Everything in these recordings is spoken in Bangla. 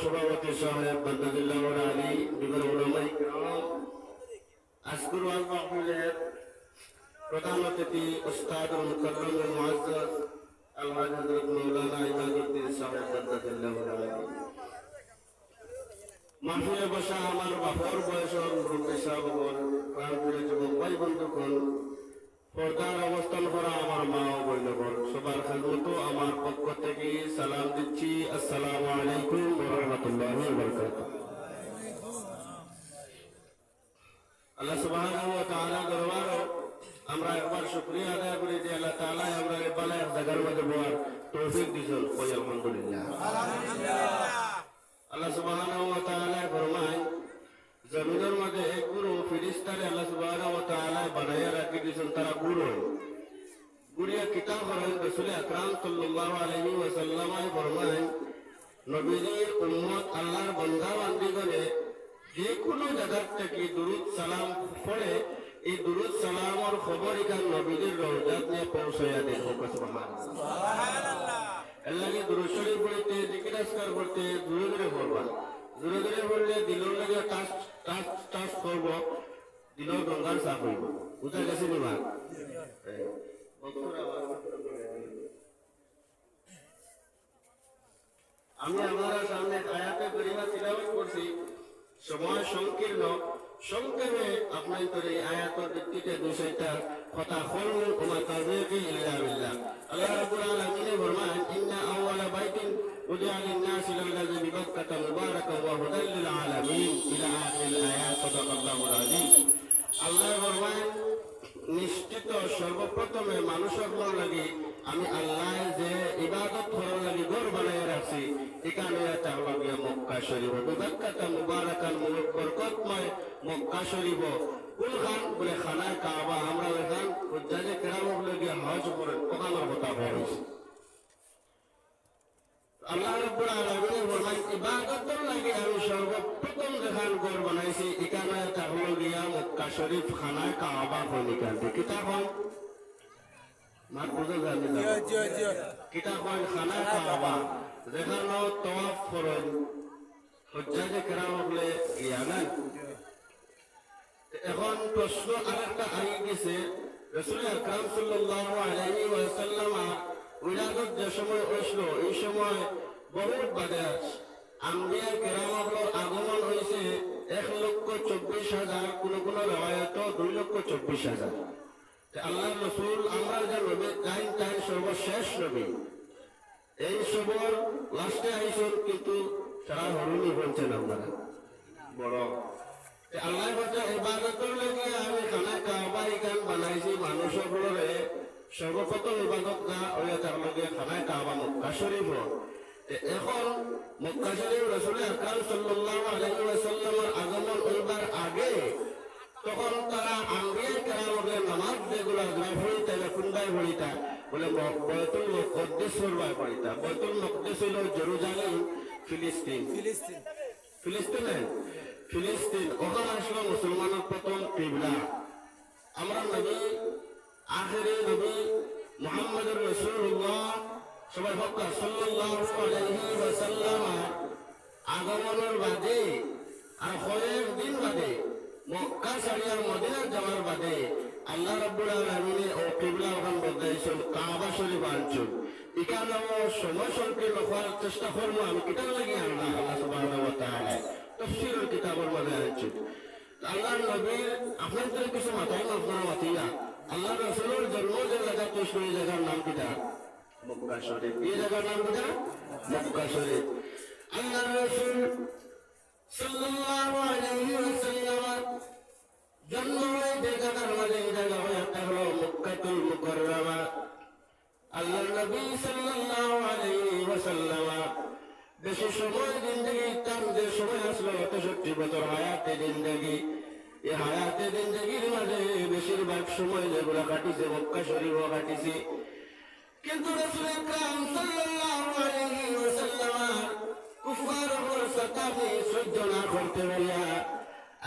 সভাপতি সাহেব বদরুল্লাহ আলী বিগত উলামায়ে কিরাম আজকুর ওয়াল মাহফিলের প্রধান অতিথি উস্তাদুল মুকাররম ওয়া মুআজ্জাজ আলহাজ হযরত মাওলানা ইমাদউদ্দিন সাহেব বদরুল্লাহ আলী মাহফিলে বসা আমার বাপর বয়সের মুরব্বী সাহেবগণ প্রাণপ্রিয় যুবক ভাই বন্ধুগণ পর্দার অবস্থান করা আমার মা ও বোনগণ সবার খেদমত আমার পক্ষ থেকে সালাম দিচ্ছি। আসসালামু আলাইকুম ওয়া রাহমাতুল্লাহি ওয়া বারাকাতুহু। আল্লাহ সুবহানাহু ওয়া তাআলা দরবার আমরা একবার শুকরিয়া আদায় করি যে আল্লাহ তাআলা আমরা বালা এক জায়গার মধ্যে বলার তৌফিক দিয়েছেন। কই আলহামদুলিল্লাহ। আল্লাহ সুবহানাহু ওয়া তাআলা ফরমায় জমিনের মধ্যে এক গুরু ফিরিস্তারে আল্লাহ সুবহানাহু ওয়া তাআলা বানাইয়া রাখি দিয়েছেন। তারা গুড়িয়া কিতাব করেন রাসূল আকরাম সাল্লাল্লাহু আলাইহি ওয়াসাল্লাম ফরমায় নবীর উম্মত আল্লাহর বান্দা বান্দীগণে যে কোনো জায়গা থেকে দুরূদ সালাম পড়ে এই দুরূদ সালামের খবর ইখান নবীর রওজাত নিয়ে পৌঁছায়া দেন। সুবহানাল্লাহ। আল্লাহকে দুরূদ শরীফ পড়তে জিকির আজকার করতে দূরে দূরে পড়বা। দূরে দূরে পড়লে দিলের লাগে টাচ টাচ টাচ করব, দিলের গঙ্গার সাফ হইব। বুঝা গেছে নি মা? আমি আপনার সামনে আয়াতে কারিমা তিলাওয়াত করছি। সময় সংকীর্ণ, সংক্ষেপে আপনার করে আয়াতের ভিত্তিতে দুইটা কথা হল ওমা তাযীকি ইল্লা বিল্লাহ। আল্লাহ রাব্বুল আলামিন ফরমান ইন্না আউওয়ালা বাইতিন উদিআ লিন-নাসি লাল্লাযী বিবাক্কাতা মুবারাকান ওয়া হুদাল লিল আলামিন ইলা আখিল আয়াত। সাদাকাল্লাহুল আযীম। আল্লাহ ফরমান নিশ্চিত সর্বপ্রথমে মানুষের লাগি আমি আল্লাহ যে ইবাদত করার লাগি ঘর বানাইয়া রাখছি এখানে তার লাগিয়া মক্কা শরীফ বিবাক্কাতা মুবারাকান বরকতময় মক্কা শরীফ কোন খান বলে খানায় কাবা। আমরা এখান হুজ্জাজে কেরাম লাগিয়া হজ করেন ওখানের কথা বলেছি। আল্লাহ রাব্বুল আলামিন ফরমান ইবাদতের লাগি আমি সর্বপ্রথম যেখান ঘর বানাইছি এখানে তার লাগিয়া মক্কা শরীফ খানায় কাবা হল। এখান থেকে কিতাব হয় মার বুঝা জানি না কিতাব হয় খানায় কাবা যেখানে তওয়াফ করেন হুজ্জাজে কেরাম বলে গিয়া না। এখন প্রশ্ন আরেকটা আই গেছে রাসূল আকরাম সাল্লাল্লাহু আলাইহি ওয়াসাল্লাম উলাদত যে সময় আসলো এই সময় বহুত বাদে আম্বিয়া কেরামগুলোর আগমন হয়েছে 1,24,000, কোন কোন রিওয়ায়াত 2,24,000। আল্লাহ রাসূল আমরা যে নবী টাইম সর্বশেষ নবী এই সবর লাস্টে আইসন কিন্তু সারা হরুনি বলছেন আপনারা বড় আল্লাহ কথা ইবাদতের লাগি আমি খানায় কাবা এখান বানাইছি মানুষগুলোরে সর্বপ্রথম ইবাদত না ওই তার লগে খানায় কাবা মক্কা শরীফ। এখন মক্কা শরীফ রাসূল আকরাম সাল্লাল্লাহু আলাইহি ওয়াসাল্লামের আগমন হইবার আগে তখন তারা আম্বিয়া কেরামের নামাজ যেগুলো পড়িতা কোনবাই পড়িতা বলে বাইতুল মুকদ্দাস পড়বাই পড়িতা। বাইতুল মুকদ্দাস হইল জেরুজালেম ফিলিস্তিন। ফিলিস্তিন ওখানে আসলো মুসলমানের প্রথম কিবলা। আমরা নবী আখিরি নবী মুহাম্মদুর রাসূলুল্লাহ সবাই হক সাল্লাল্লাহু আলাইহি ওয়াসাল্লাম আগমনের বাদে আর কয়েকদিন বাদে মক্কা ছাড়িয়া মদিনা যাওয়ার বাদে আল্লাহ রাব্বুল আলামিন ও কিবলা ওখান বদলাইছেন কাবা শরীফ আনছেন। এখানে সময় সংকীর্ণ করার চেষ্টা করবো আমি কিতাব লাগি আল্লাহ সুবহানাহু ওয়া তাআলা তাফসীরের কিতাবের মধ্যে আনছেন। আল্লাহ নবীর আপনাদের কিছু মাথায় আপনারা মাতিয়া আল্লাহ রাসূলের জন্ম যে জায়গা তো সেই জায়গার নাম কিটা মক্কা শরীফ। এই জায়গার নাম কিটা মক্কা শরীফ। আল্লাহ রাসূল সাল্লাল্লাহু আলাইহি ওয়াসাল্লাম জন্ম হয় যে জায়গার মধ্যে এই জায়গা হয় একটা হলো মক্কাতুল মুকাররমা। আল্লাহ নবী সাল্লাল্লাহু আলাইহি ওয়াসাল্লাম বেশি সময় জিন্দেগি তার যে সময় আসলো ৬৩ বছর হায়াতে জিন্দেগি। এই হায়াতে জিন্দেগির মাঝে বেশিরভাগ সময় যেগুলো কাটিছে মক্কা শরীফও কাটিছে। কিন্তু রাসূল আকরাম সাল্লাল্লাহু আলাইহি ওয়াসাল্লাম কুফার ওপর সাতাবি সহ্য না করতে পারিয়া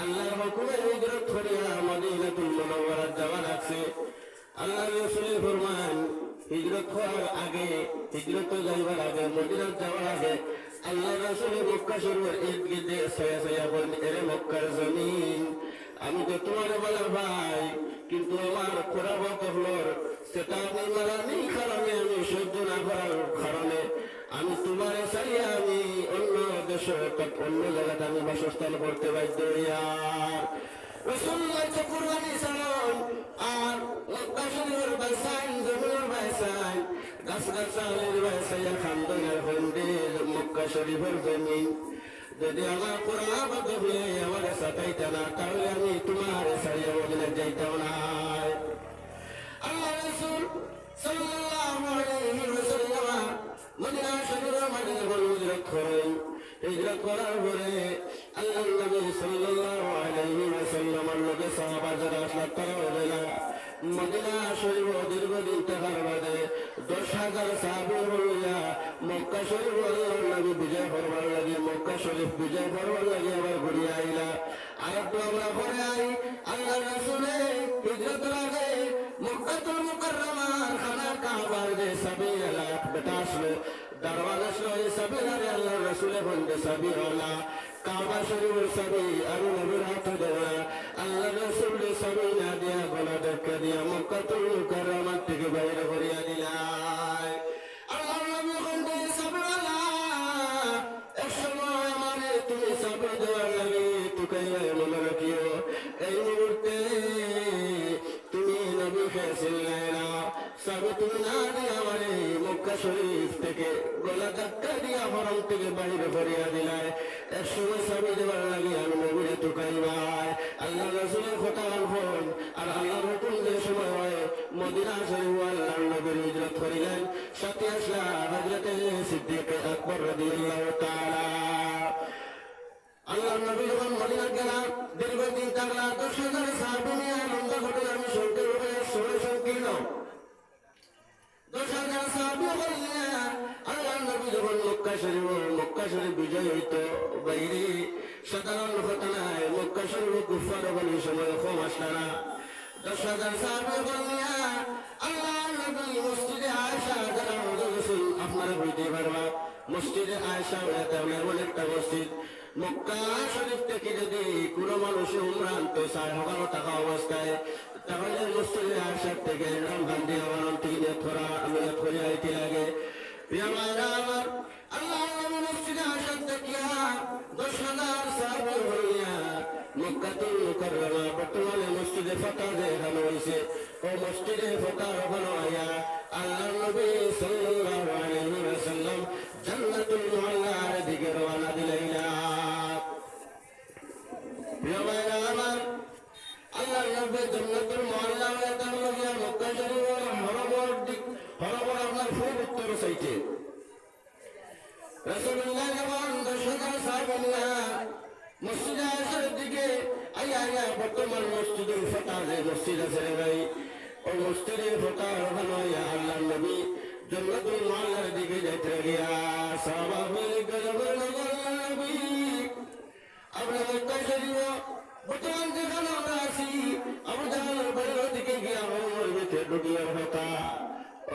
আল্লাহর হুকুমে হিজরত করিয়া মদিনাতুল মুনাওয়ারা যাওয়া লাগছে। আল্লাহ রাসূল ফরমান হিজরত হওয়ার আগে হিজরত যাইবার আগে মদিনা যাওয়ার আগে আল্লাহ রাসূল মক্কা শরীফের ইর্দ-গির্দে ছায়া ছায়া বলেন, এরে মক্কার জমিন, আমি তো তোমার বলা ভাই, কিন্তু আমার খোরাবত হলোর সেটা আপনি মারানি কারণে, আমি সহ্য না করার কারণে আমি তোমার চাইয়া আমি অন্য দেশ অর্থাৎ অন্য জায়গাতে আমি বাসস্থান করতে বাধ্য হইয়ার। রাসূলুল্লাহ কুরবানি চালান আর মক্কা শরীফের বাইসান, জমিনের বাইসান, গাছ-গাছালির বাইসাইয়া খান্দনের হন্ডে মক্কা শরীফের জমিন। যদি আমার কোরআন হয়ে আমার সাথে না, তাহলে আমি তোমার ছাড়িয়ে মদিনা যাইতাম না। আল্লাহ রাসূল সাল্লাল্লাহু আলাইহি ওয়াসাল্লাম মদিনা শরীফের মাঝে হিজরত করেন। হিজরত করার পরে আল্লাহ নবী সাল্লাল্লাহু আলাইহি ওয়াসাল্লামের লোকে সাহাবা যারা আসলো তারা বলেন, মদিনা শরীফ দীর্ঘদিন থাকার বাদে 10,000 সাহাবী হইয়া মক্কা শরীফ আল্লাহর নবী বিজয় করবার লাগে, মক্কা শরীফ বিজয় করবার লাগে আবার ঘুরিয়ে আইলা। আর একটু আমরা পরে আই, আল্লাহ রাসূলে হিজরতের আগে মক্কাতুল মুকাররমার খানা কাবার যে সাবিলা বেটা আসলো, দারওয়ান আসলো, এই সাবিলারে আল্লাহ রাসূলে বলতে সাবিলা কাবা শরীফের সাবি আর নবীর হাতে দেওয়া। আল্লাহ রাসূল সাবি না দিয়া গলা ধাক্কা দিয়া মক্কাতুল মুকাররমা থেকে বাইরে করিয়া দিলাই। আল্লাহ নবী বলতে সাবিলা, এক সময় আমারে তুমি সাবি দেওয়ার লাগে তুকাইয়া মনে রাখিও, এই মুহূর্তে তুমি নবী ফেসিলাই না, সাবি তুমি না দিয়া আমারে মক্কা শরীফ থেকে গলা ধাক্কা দিয়া হরম থেকে বাইরে করিয়া দিলাই। এক সময় সাবি দেওয়ার লাগে আমি নবীরে তুকাইবাই। আল্লাহ রাসূলের কথা হন আর আল্লাহর হুকুম যে সময় হয় মদিনা শরীফ আল্লাহর নবীর হিজরত করিলেন। সাথে আসলা হযরতে সিদ্দিক আকবর রাদিয়াল্লাহু তাআলা। আল্লাহর নবী যখন মদিনা গেলেন, দীর্ঘদিন থাকলা 10,000 সাহাবী নিয়ে লম্বা ঘটনা আমি শুনতে হবে, সময় সংকীর্ণ 10,000 সাহাবী নিয়ে আল্লাহর নবী যখন মক্কা শরীফ বিজয় হইত, বাইরে সাধারণ ঘটনায় মক্কা শরীফ কুফার বলি সময় কম আসলা না। 10,000 সাহাবী নিয়ে আল্লাহর নবী মসজিদে আয়েশা, যারা রাসূল আপনারা বলতে পারবা, মসজিদে আয়েশা এমন একটা মসজিদ, মক্কা শরীফ থেকে যদি কোনো মানুষ উমরা আনতে চায় হকানো টাকা অবস্থায়, তাহলে মসজিদে আয়েশা থেকে রমজান দিয়ে আমার থেকে নিয়ত করে আইতে লাগে। আমার আল্লাহ মসজিদে আয়েশা দেখিয়া 10,000 সাহাবী হইয়া মক্কাতুল মুকাররমা বর্তমানে মসজিদে ফাতা যে এখানে হয়েছে, ও মসজিদে ফাতা ওখানে আয়া আল্লাহর নবী সাল্লাল্লাহু আলাইহি ওয়াসাল্লাম জান্নাতুল মুআল্লার দিকে রওনা দিলেন। আমার আল্লাহর নবী জান্নাতুল মুআল্লা হয়ে তার মক্কা শরীফের হরমর আপনার ফুল উত্তর সাইটে রাসূলুল্লাহ যখন 10,000 সাহাবী মসজিদে আয়েশার দিকে আইয়া বর্তমান মসজিদুল ফাতা যে মসজিদ আছে ভাই, ওই মসজিদে ফাতা ওখানে আল্লাহর নবী জান্নাতুল মুআল্লার দিকে যাইতে গিয়া সাহাবা বলে গজবের নবী আমরা মক্কা শরীফ বর্তমান যেখানে আমরা আছি আবু জাহলের বাড়ির দিকে গিয়া ওর ভিতরে ঢুকিয়ার কথা,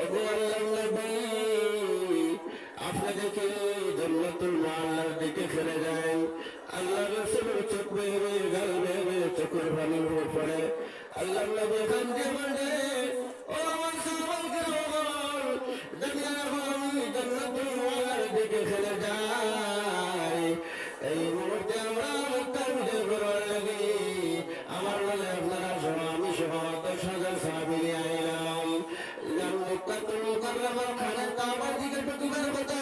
ওগো আল্লাহর নবী আপনি দেখে জান্নাতুল মুআল্লার দিকে ফিরে যান। আল্লাহ রাসূলের চোখ বেয়ে গাল বেয়ে চোখের পানি পড়ে। আল্লাহর নবী এখান দিয়ে বলে, ও আমার সাহাবাকে আমি জান্নাতুল মুআল্লার দিকে ফিরে যাই। এই মুহূর্তে আমরা মক্কার বিজয় করার লাগে আমার বলে আপনারা সহ আমি সহ 10,000 সাহাবী নিয়ে আইলাম। মক্কাতুল মুকাররমার খানা কাবার দিকে ঢুকিবার কথা,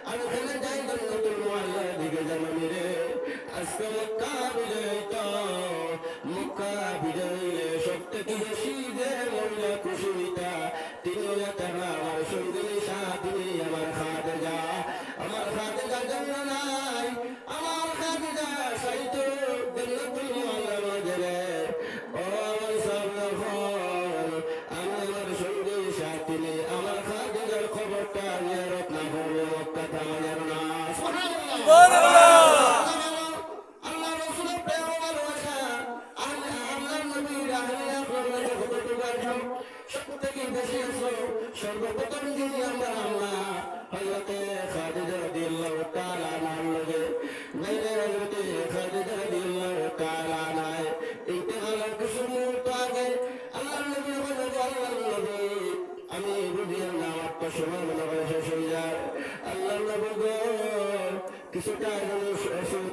আমি ওখানে যাই জান্নাতুল মুআল্লার দিকে জানানি রে। আজকে মক্কা বিজয় তো মক্কা বিজয় সব থেকে বেশি যে মহিলা খুশি হইতা তিনি আমার সঙ্গিনী সাথী আমার খাদিজা, আমার খাদিজা জন্য নাই, আমার খাদিজা সাইত জান্নাতুল মুআল্লার মাঝে রে। ও আমার সামনে আমি আমার সঙ্গী সাথী নিয়ে আমার খাদিজার খবরটা নিয়ারত না করবে মক্কা থামার না। সুবহানাল্লাহ। আল্লাহ মেরে হযরতে খাদিজা রাদিয়াল্লাহু তাআলা আনহা ইন্তেকালের কিছু মুহূর্ত আগে আল্লাহর নবী বলেন, আল্লাহর নবী আমি বুঝি আল্লাহ আমার তো সময় মনে করে শেষ হয়ে যায়। আল্লাহর নবী গো কিছুটা ওষুধ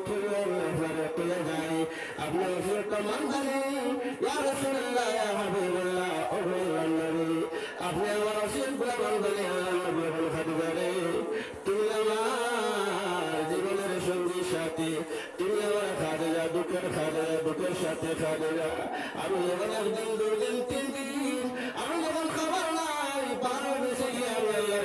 তুলে যাই, আপনি ওষুধটা মানবেন? ইয়া রাসূলুল্লাহ, ইয়া হাবিবাল্লাহ, ও আল্লাহর নবী আপনি আমার ওষুধগুলো মানবেন? আল্লাহর নবী বলেন, খাদিজা রে তুমি আমার জীবনের সঙ্গী সাথী, তুমি আমার খাদিজা, বুকের সাথে খাদিজা। আমি যখন একদিন 2 দিন 3 দিন আমি যখন খাবার নাই পার বেশি গিয়ে আমি আল্লাহর